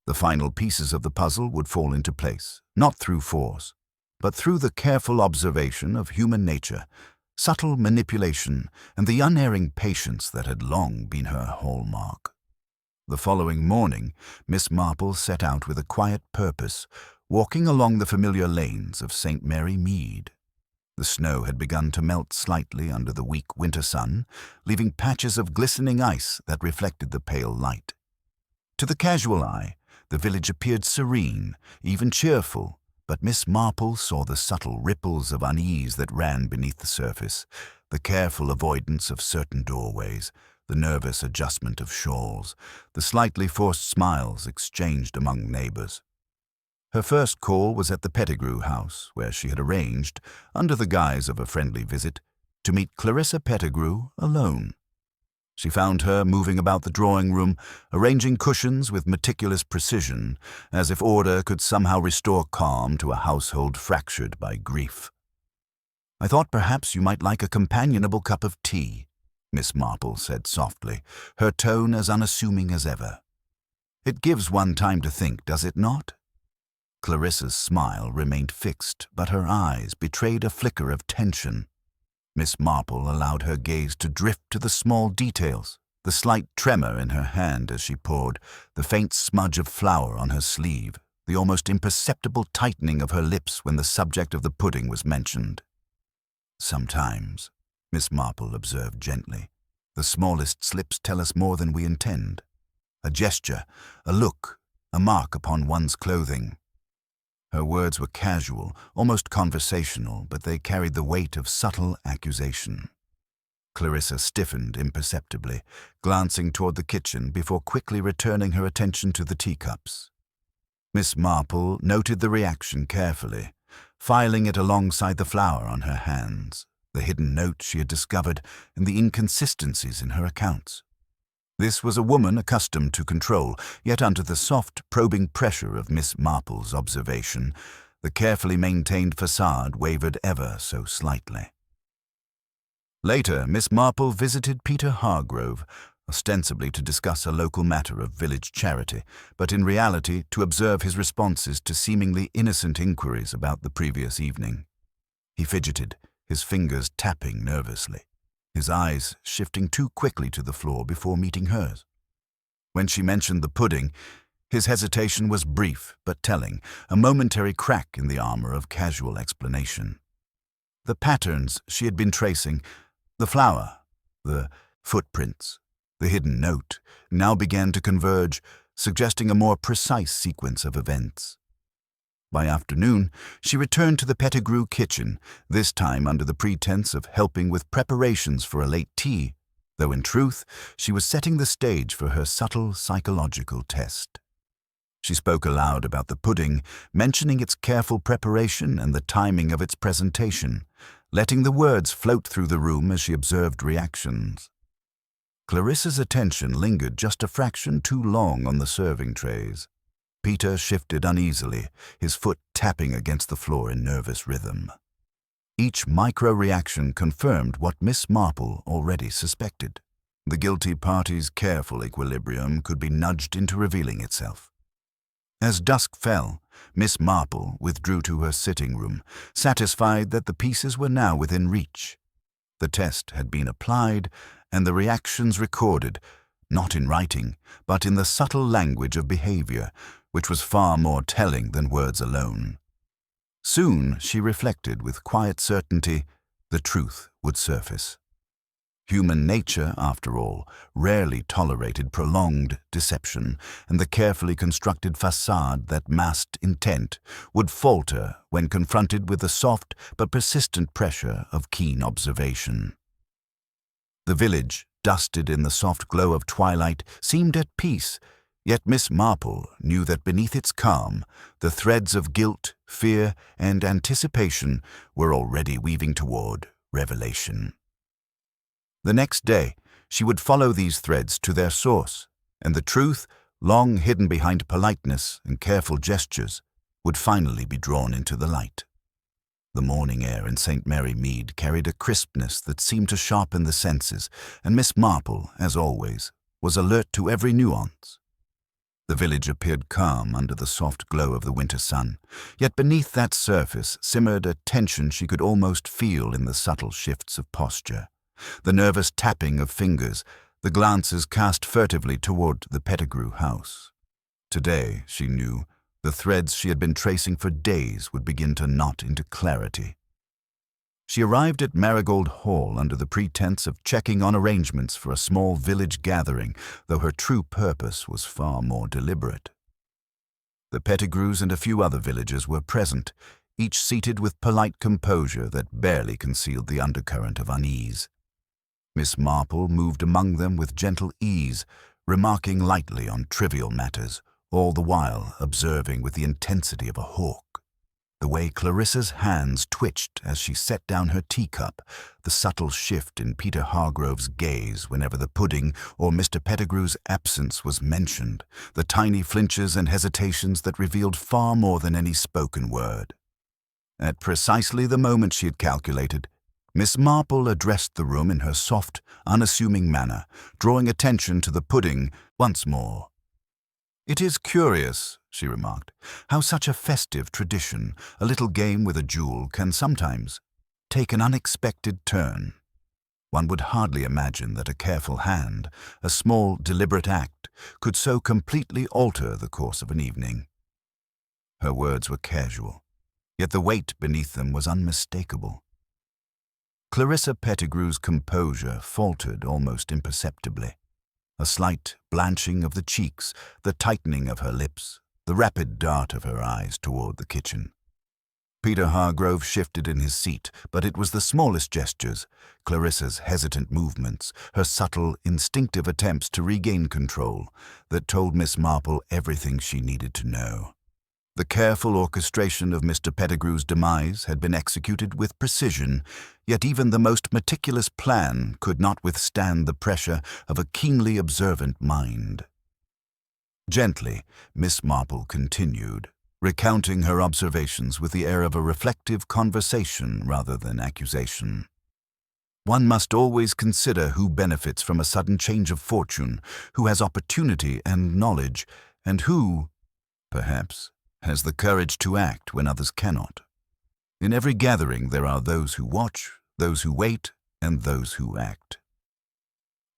the final pieces of the puzzle would fall into place, not through force, but through the careful observation of human nature, subtle manipulation, and the unerring patience that had long been her hallmark. The following morning, Miss Marple set out with a quiet purpose, walking along the familiar lanes of St. Mary Mead. The snow had begun to melt slightly under the weak winter sun, leaving patches of glistening ice that reflected the pale light. To the casual eye, the village appeared serene, even cheerful, but Miss Marple saw the subtle ripples of unease that ran beneath the surface, the careful avoidance of certain doorways, the nervous adjustment of shawls, the slightly forced smiles exchanged among neighbors. Her first call was at the Pettigrew house, where she had arranged, under the guise of a friendly visit, to meet Clarissa Pettigrew alone. She found her moving about the drawing room, arranging cushions with meticulous precision, as if order could somehow restore calm to a household fractured by grief. "I thought perhaps you might like a companionable cup of tea," Miss Marple said softly, her tone as unassuming as ever. "It gives one time to think, does it not?" Clarissa's smile remained fixed, but her eyes betrayed a flicker of tension. Miss Marple allowed her gaze to drift to the small details, the slight tremor in her hand as she poured, the faint smudge of flour on her sleeve, the almost imperceptible tightening of her lips when the subject of the pudding was mentioned. "Sometimes," Miss Marple observed gently, "the smallest slips tell us more than we intend. A gesture, a look, a mark upon one's clothing." Her words were casual, almost conversational, but they carried the weight of subtle accusation. Clarissa stiffened imperceptibly, glancing toward the kitchen before quickly returning her attention to the teacups. Miss Marple noted the reaction carefully, filing it alongside the flour on her hands, the hidden note she had discovered, and the inconsistencies in her accounts. This was a woman accustomed to control, yet under the soft, probing pressure of Miss Marple's observation, the carefully maintained facade wavered ever so slightly. Later, Miss Marple visited Peter Hargrove, ostensibly to discuss a local matter of village charity, but in reality to observe his responses to seemingly innocent inquiries about the previous evening. He fidgeted, his fingers tapping nervously, his eyes shifting too quickly to the floor before meeting hers. When she mentioned the pudding, his hesitation was brief but telling, a momentary crack in the armor of casual explanation. The patterns she had been tracing, the flower, the footprints, the hidden note, now began to converge, suggesting a more precise sequence of events. By afternoon, she returned to the Pettigrew kitchen, this time under the pretense of helping with preparations for a late tea, though in truth she was setting the stage for her subtle psychological test. She spoke aloud about the pudding, mentioning its careful preparation and the timing of its presentation, letting the words float through the room as she observed reactions. Clarissa's attention lingered just a fraction too long on the serving trays. Peter shifted uneasily, his foot tapping against the floor in nervous rhythm. Each micro-reaction confirmed what Miss Marple already suspected. The guilty party's careful equilibrium could be nudged into revealing itself. As dusk fell, Miss Marple withdrew to her sitting room, satisfied that the pieces were now within reach. The test had been applied, and the reactions recorded, not in writing, but in the subtle language of behavior, which was far more telling than words alone. Soon, she reflected with quiet certainty, the truth would surface. Human nature, after all, rarely tolerated prolonged deception, and the carefully constructed facade that masked intent would falter when confronted with the soft but persistent pressure of keen observation. The village, dusted in the soft glow of twilight, seemed at peace, yet Miss Marple knew that beneath its calm, the threads of guilt, fear, and anticipation were already weaving toward revelation. The next day, she would follow these threads to their source, and the truth, long hidden behind politeness and careful gestures, would finally be drawn into the light. The morning air in St. Mary Mead carried a crispness that seemed to sharpen the senses, and Miss Marple, as always, was alert to every nuance. The village appeared calm under the soft glow of the winter sun, yet beneath that surface simmered a tension she could almost feel in the subtle shifts of posture, the nervous tapping of fingers, the glances cast furtively toward the Pettigrew house. Today, she knew, the threads she had been tracing for days would begin to knot into clarity. She arrived at Marigold Hall under the pretense of checking on arrangements for a small village gathering, though her true purpose was far more deliberate. The Pettigrews and a few other villagers were present, each seated with polite composure that barely concealed the undercurrent of unease. Miss Marple moved among them with gentle ease, remarking lightly on trivial matters, all the while observing with the intensity of a hawk. The way Clarissa's hands twitched as she set down her teacup, the subtle shift in Peter Hargrove's gaze whenever the pudding or Mr. Pettigrew's absence was mentioned, the tiny flinches and hesitations that revealed far more than any spoken word. At precisely the moment she had calculated, Miss Marple addressed the room in her soft, unassuming manner, drawing attention to the pudding once more. "It is curious," she remarked, "how such a festive tradition, a little game with a jewel, can sometimes take an unexpected turn. One would hardly imagine that a careful hand, a small, deliberate act, could so completely alter the course of an evening." Her words were casual, yet the weight beneath them was unmistakable. Clarissa Pettigrew's composure faltered almost imperceptibly. A slight blanching of the cheeks, the tightening of her lips, the rapid dart of her eyes toward the kitchen. Peter Hargrove shifted in his seat, but it was the smallest gestures, Clarissa's hesitant movements, her subtle, instinctive attempts to regain control, that told Miss Marple everything she needed to know. The careful orchestration of Mr. Pettigrew's demise had been executed with precision, yet even the most meticulous plan could not withstand the pressure of a keenly observant mind. Gently, Miss Marple continued, recounting her observations with the air of a reflective conversation rather than accusation. "One must always consider who benefits from a sudden change of fortune, who has opportunity and knowledge, and who, perhaps, has the courage to act when others cannot. In every gathering there are those who watch, those who wait, and those who act."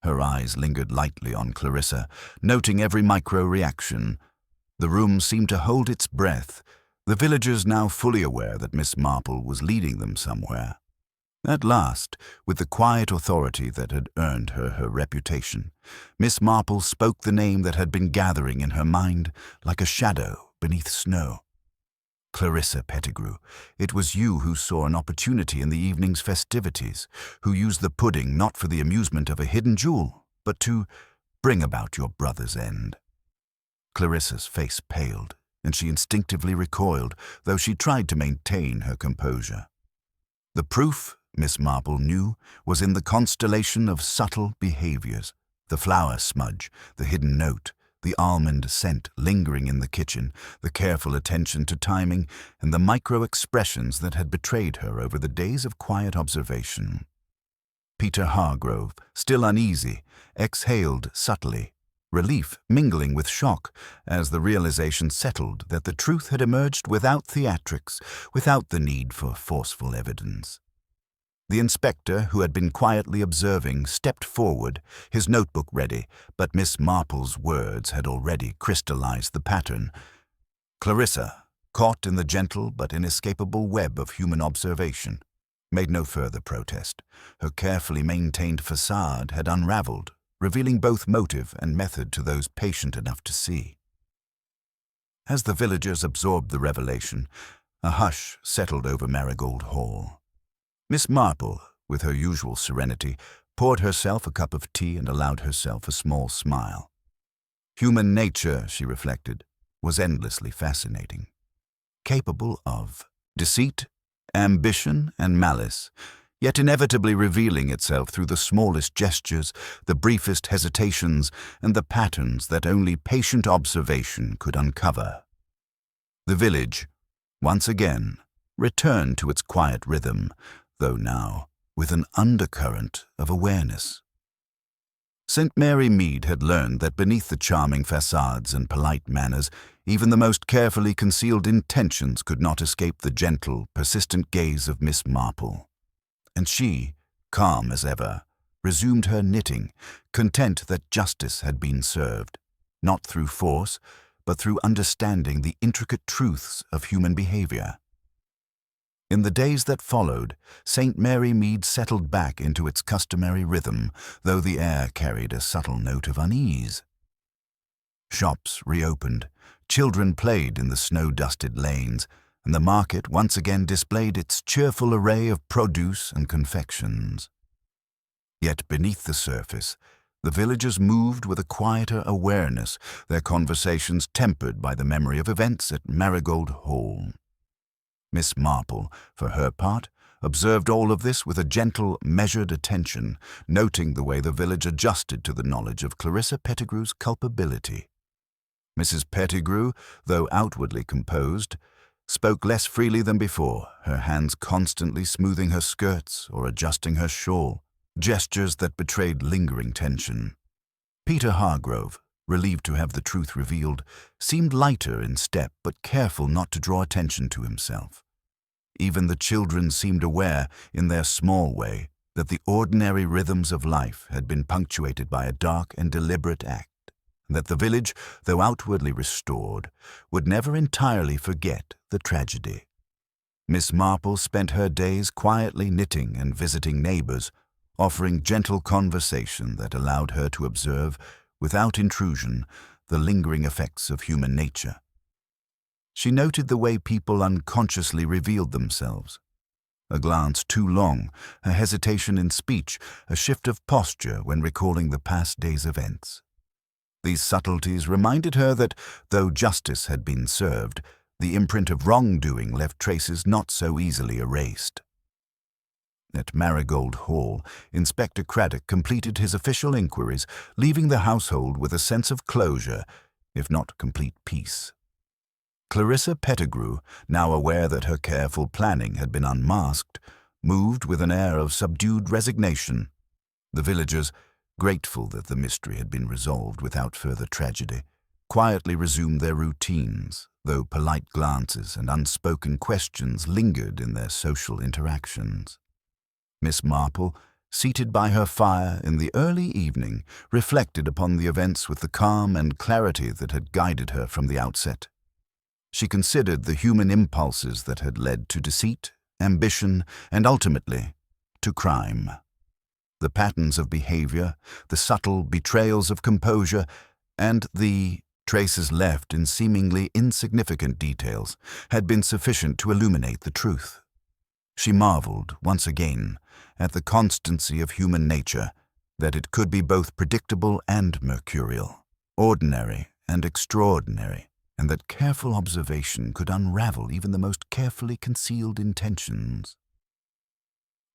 Her eyes lingered lightly on Clarissa, noting every micro-reaction. The room seemed to hold its breath, the villagers now fully aware that Miss Marple was leading them somewhere. At last, with the quiet authority that had earned her reputation, Miss Marple spoke the name that had been gathering in her mind like a shadow beneath snow. "Clarissa Pettigrew, it was you who saw an opportunity in the evening's festivities, who used the pudding not for the amusement of a hidden jewel, but to bring about your brother's end." Clarissa's face paled, and she instinctively recoiled, though she tried to maintain her composure. The proof, Miss Marple knew, was in the constellation of subtle behaviors, the flour smudge, the hidden note, the almond scent lingering in the kitchen, the careful attention to timing, and the micro-expressions that had betrayed her over the days of quiet observation. Peter Hargrove, still uneasy, exhaled subtly, relief mingling with shock as the realization settled that the truth had emerged without theatrics, without the need for forceful evidence. The inspector, who had been quietly observing, stepped forward, his notebook ready, but Miss Marple's words had already crystallized the pattern. Clarissa, caught in the gentle but inescapable web of human observation, made no further protest. Her carefully maintained facade had unraveled, revealing both motive and method to those patient enough to see. As the villagers absorbed the revelation, a hush settled over Marigold Hall. Miss Marple, with her usual serenity, poured herself a cup of tea and allowed herself a small smile. Human nature, she reflected, was endlessly fascinating. Capable of deceit, ambition, and malice, yet inevitably revealing itself through the smallest gestures, the briefest hesitations, and the patterns that only patient observation could uncover. The village, once again, returned to its quiet rhythm, though now with an undercurrent of awareness. St. Mary Mead had learned that beneath the charming facades and polite manners, even the most carefully concealed intentions could not escape the gentle, persistent gaze of Miss Marple. And she, calm as ever, resumed her knitting, content that justice had been served, not through force, but through understanding the intricate truths of human behavior. In the days that followed, St. Mary Mead settled back into its customary rhythm, though the air carried a subtle note of unease. Shops reopened, children played in the snow-dusted lanes, and the market once again displayed its cheerful array of produce and confections. Yet beneath the surface, the villagers moved with a quieter awareness, their conversations tempered by the memory of events at Marigold Hall. Miss Marple, for her part, observed all of this with a gentle, measured attention, noting the way the village adjusted to the knowledge of Clarissa Pettigrew's culpability. Mrs. Pettigrew, though outwardly composed, spoke less freely than before, her hands constantly smoothing her skirts or adjusting her shawl, gestures that betrayed lingering tension. Peter Hargrove, relieved to have the truth revealed, seemed lighter in step but careful not to draw attention to himself. Even the children seemed aware, in their small way, that the ordinary rhythms of life had been punctuated by a dark and deliberate act, and that the village, though outwardly restored, would never entirely forget the tragedy. Miss Marple spent her days quietly knitting and visiting neighbors, offering gentle conversation that allowed her to observe, without intrusion, the lingering effects of human nature. She noted the way people unconsciously revealed themselves. A glance too long, a hesitation in speech, a shift of posture when recalling the past day's events. These subtleties reminded her that, though justice had been served, the imprint of wrongdoing left traces not so easily erased. At Marigold Hall, Inspector Craddock completed his official inquiries, leaving the household with a sense of closure, if not complete peace. Clarissa Pettigrew, now aware that her careful planning had been unmasked, moved with an air of subdued resignation. The villagers, grateful that the mystery had been resolved without further tragedy, quietly resumed their routines, though polite glances and unspoken questions lingered in their social interactions. Miss Marple, seated by her fire in the early evening, reflected upon the events with the calm and clarity that had guided her from the outset. She considered the human impulses that had led to deceit, ambition, and ultimately to crime. The patterns of behavior, the subtle betrayals of composure, and the traces left in seemingly insignificant details had been sufficient to illuminate the truth. She marveled, once again, at the constancy of human nature, that it could be both predictable and mercurial, ordinary and extraordinary, and that careful observation could unravel even the most carefully concealed intentions.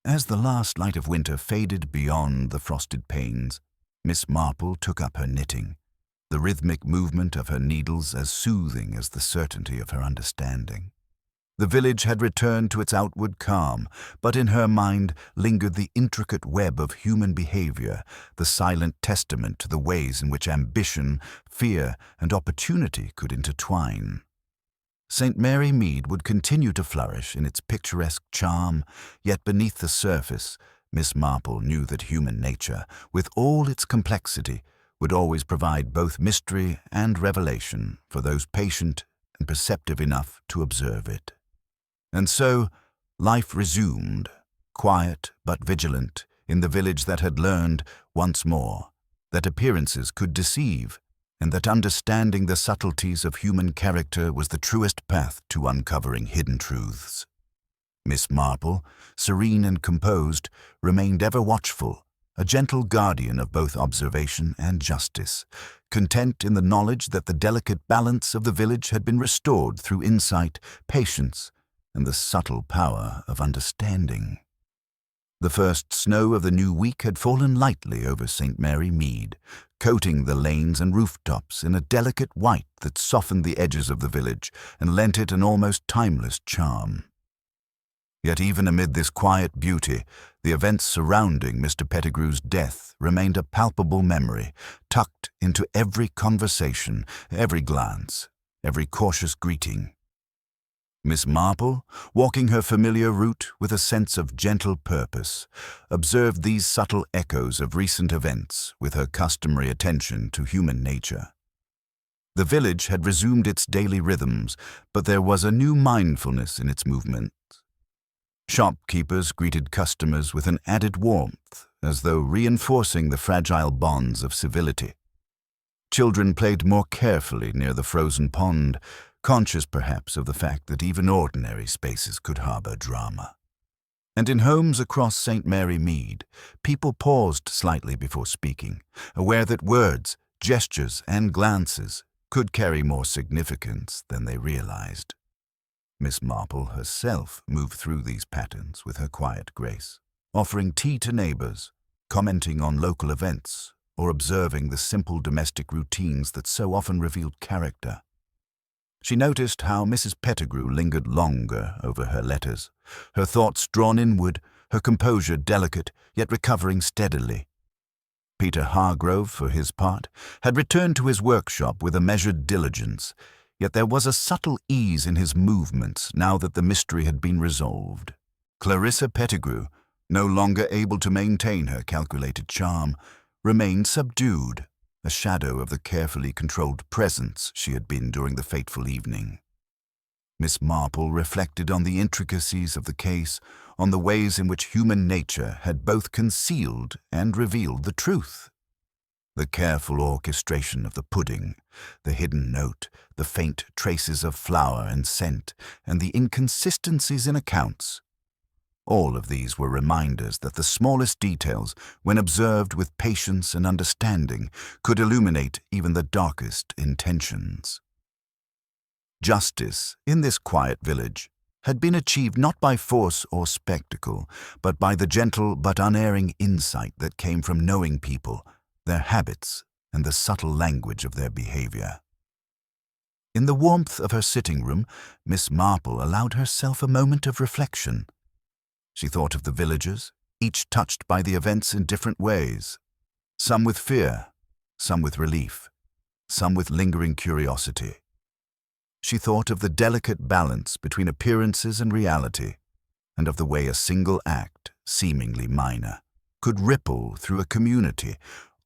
As the last light of winter faded beyond the frosted panes, Miss Marple took up her knitting, the rhythmic movement of her needles as soothing as the certainty of her understanding. The village had returned to its outward calm, but in her mind lingered the intricate web of human behavior, the silent testament to the ways in which ambition, fear, and opportunity could intertwine. St. Mary Mead would continue to flourish in its picturesque charm, yet beneath the surface, Miss Marple knew that human nature, with all its complexity, would always provide both mystery and revelation for those patient and perceptive enough to observe it. And so, life resumed, quiet but vigilant, in the village that had learned, once more, that appearances could deceive, and that understanding the subtleties of human character was the truest path to uncovering hidden truths. Miss Marple, serene and composed, remained ever watchful, a gentle guardian of both observation and justice, content in the knowledge that the delicate balance of the village had been restored through insight, patience, and the subtle power of understanding. The first snow of the new week had fallen lightly over St. Mary Mead, coating the lanes and rooftops in a delicate white that softened the edges of the village and lent it an almost timeless charm. Yet even amid this quiet beauty, the events surrounding Mr. Pettigrew's death remained a palpable memory, tucked into every conversation, every glance, every cautious greeting. Miss Marple, walking her familiar route with a sense of gentle purpose, observed these subtle echoes of recent events with her customary attention to human nature. The village had resumed its daily rhythms, but there was a new mindfulness in its movements. Shopkeepers greeted customers with an added warmth, as though reinforcing the fragile bonds of civility. Children played more carefully near the frozen pond, conscious perhaps of the fact that even ordinary spaces could harbor drama. And in homes across St. Mary Mead, people paused slightly before speaking, aware that words, gestures, and glances could carry more significance than they realized. Miss Marple herself moved through these patterns with her quiet grace, offering tea to neighbors, commenting on local events, or observing the simple domestic routines that so often revealed character. She noticed how Mrs. Pettigrew lingered longer over her letters, her thoughts drawn inward, her composure delicate, yet recovering steadily. Peter Hargrove, for his part, had returned to his workshop with a measured diligence, yet there was a subtle ease in his movements now that the mystery had been resolved. Clarissa Pettigrew, no longer able to maintain her calculated charm, remained subdued, a shadow of the carefully controlled presence she had been during the fateful evening. Miss Marple reflected on the intricacies of the case, on the ways in which human nature had both concealed and revealed the truth. The careful orchestration of the pudding, the hidden note, the faint traces of flour and scent, and the inconsistencies in accounts. All of these were reminders that the smallest details, when observed with patience and understanding, could illuminate even the darkest intentions. Justice, in this quiet village, had been achieved not by force or spectacle, but by the gentle but unerring insight that came from knowing people, their habits, and the subtle language of their behavior. In the warmth of her sitting room, Miss Marple allowed herself a moment of reflection. She thought of the villagers, each touched by the events in different ways, some with fear, some with relief, some with lingering curiosity. She thought of the delicate balance between appearances and reality, and of the way a single act, seemingly minor, could ripple through a community,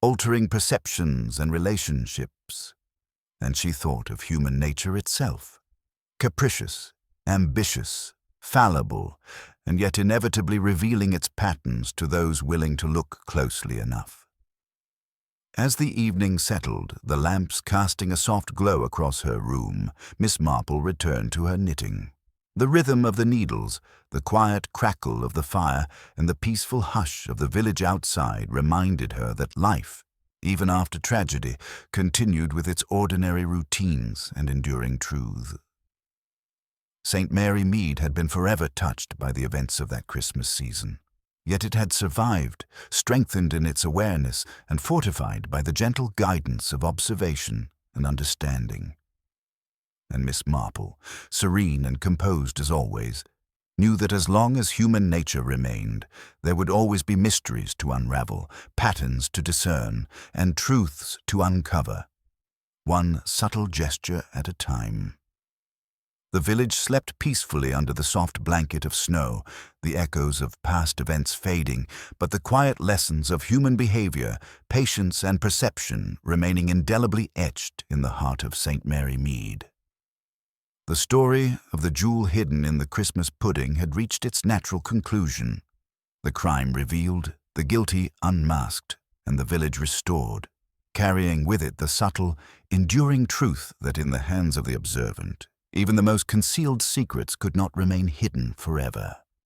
altering perceptions and relationships. And she thought of human nature itself, capricious, ambitious, fallible, and yet inevitably revealing its patterns to those willing to look closely enough. As the evening settled, the lamps casting a soft glow across her room, Miss Marple returned to her knitting. The rhythm of the needles, the quiet crackle of the fire, and the peaceful hush of the village outside reminded her that life, even after tragedy, continued with its ordinary routines and enduring truths. St. Mary Mead had been forever touched by the events of that Christmas season. Yet it had survived, strengthened in its awareness, and fortified by the gentle guidance of observation and understanding. And Miss Marple, serene and composed as always, knew that as long as human nature remained, there would always be mysteries to unravel, patterns to discern, and truths to uncover, one subtle gesture at a time. The village slept peacefully under the soft blanket of snow, the echoes of past events fading, but the quiet lessons of human behavior, patience, and perception remaining indelibly etched in the heart of St. Mary Mead. The story of the jewel hidden in the Christmas pudding had reached its natural conclusion. The crime revealed, the guilty unmasked, and the village restored, carrying with it the subtle, enduring truth that in the hands of the observant, even the most concealed secrets could not remain hidden forever.